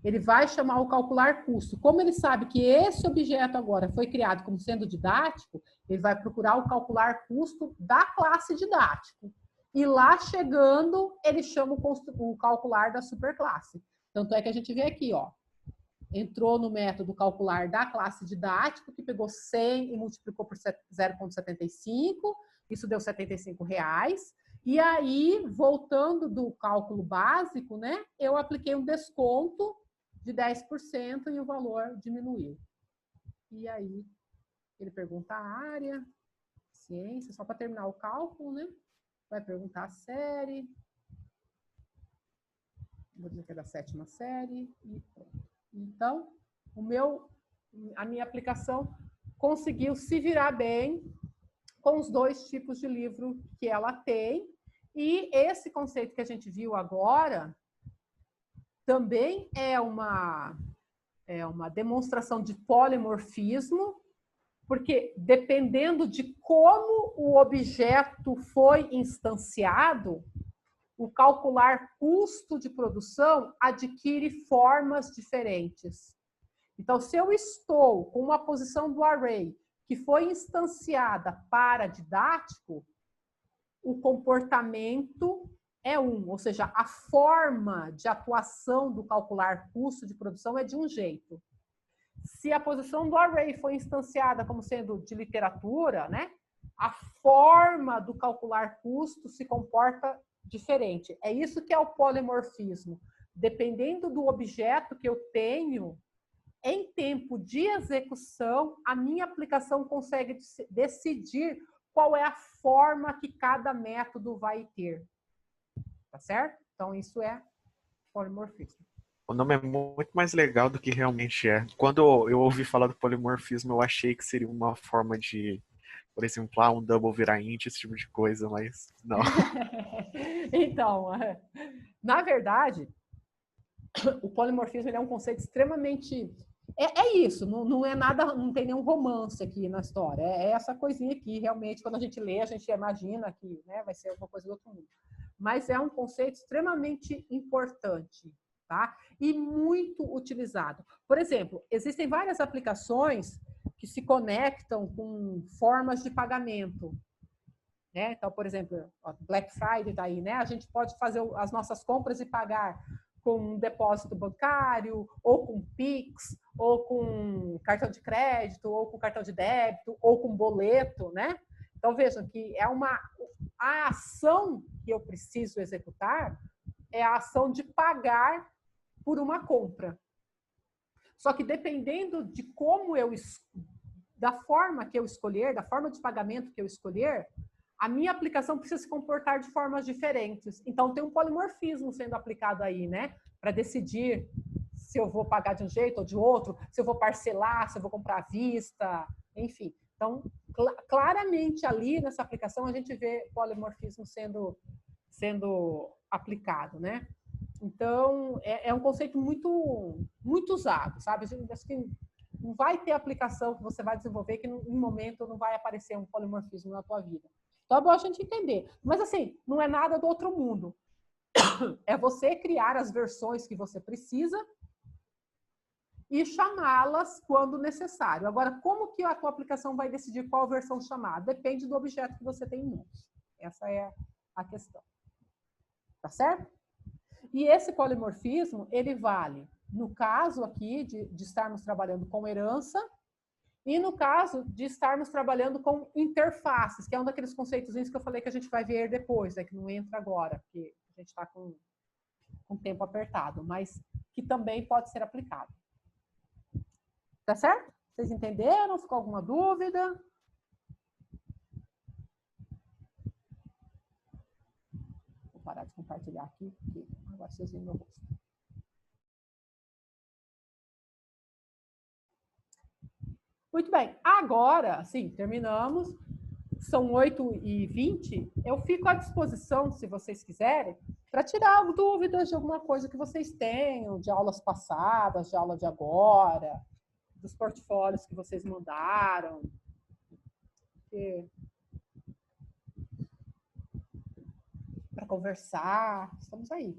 Ele vai chamar o calcular custo. Como ele sabe que esse objeto agora foi criado como sendo didático, ele vai procurar o calcular custo da classe didático. E lá chegando, ele chama o calcular da superclasse. Tanto é que a gente vê aqui, ó. Entrou no método calcular da classe didático, que pegou 100 e multiplicou por 0,75. Isso deu R$75. E aí, voltando do cálculo básico, né, eu apliquei um desconto de 10% e o valor diminuiu. E aí, ele pergunta a área, ciência, só para terminar o cálculo, né? Vai perguntar a série. Vou dizer que é da 7ª série. E pronto. Então, a minha aplicação conseguiu se virar bem com os 2 tipos de livro que ela tem. E esse conceito que a gente viu agora também é uma demonstração de polimorfismo, porque dependendo de como o objeto foi instanciado, o calcular custo de produção adquire formas diferentes. Então, se eu estou com uma posição do array que foi instanciada para didático, o comportamento é ou seja, a forma de atuação do calcular custo de produção é de um jeito. Se a posição do array foi instanciada como sendo de literatura, né, a forma do calcular custo se comporta diferente. É isso que é o polimorfismo. Dependendo do objeto que eu tenho, em tempo de execução, a minha aplicação consegue decidir qual é a forma que cada método vai ter. Tá certo? Então, isso é polimorfismo. O nome é muito mais legal do que realmente é. Quando eu ouvi falar do polimorfismo, eu achei que seria uma forma de, por exemplo, um double virar int, esse tipo de coisa, mas não. Então, na verdade, o polimorfismo ele é um conceito extremamente... É isso, não é nada, não tem nenhum romance aqui na história. É essa coisinha aqui, realmente, quando a gente lê, a gente imagina que, né, vai ser alguma coisa do outro mundo. Mas é um conceito extremamente importante, tá? E muito utilizado. Por exemplo, existem várias aplicações que se conectam com formas de pagamento. Né? Então, por exemplo, Black Friday está aí, né? A gente pode fazer as nossas compras e pagar com um depósito bancário, ou com Pix, ou com cartão de crédito, ou com cartão de débito, ou com boleto, né? Então, vejam que a ação que eu preciso executar é a ação de pagar por uma compra. Só que dependendo de da forma que eu escolher, da forma de pagamento que eu escolher, a minha aplicação precisa se comportar de formas diferentes. Então, tem um polimorfismo sendo aplicado aí, né? Para decidir se eu vou pagar de um jeito ou de outro, se eu vou parcelar, se eu vou comprar à vista, enfim. Então, claramente ali nessa aplicação a gente vê polimorfismo sendo aplicado, né? Então, é um conceito muito, muito usado, sabe? Acho que não vai ter aplicação que você vai desenvolver que em um momento não vai aparecer um polimorfismo na tua vida. Então, é bom a gente entender. Mas, assim, não é nada do outro mundo. É você criar as versões que você precisa e chamá-las quando necessário. Agora, como que a tua aplicação vai decidir qual versão chamar? Depende do objeto que você tem em mãos. Essa é a questão. Tá certo? E esse polimorfismo, ele vale no caso aqui de estarmos trabalhando com herança e no caso de estarmos trabalhando com interfaces, que é um daqueles conceitos que eu falei que a gente vai ver depois, né, que não entra agora, porque a gente está com tempo apertado, mas que também pode ser aplicado. Tá certo? Vocês entenderam? Ficou alguma dúvida? Vou parar de compartilhar aqui, porque agora vocês veem meu rosto. Muito bem. Agora, sim, terminamos. são 8h20, eu fico à disposição, se vocês quiserem, para tirar dúvidas de alguma coisa que vocês tenham, de aulas passadas, de aula de agora, dos portfólios que vocês mandaram. Para conversar, estamos aí.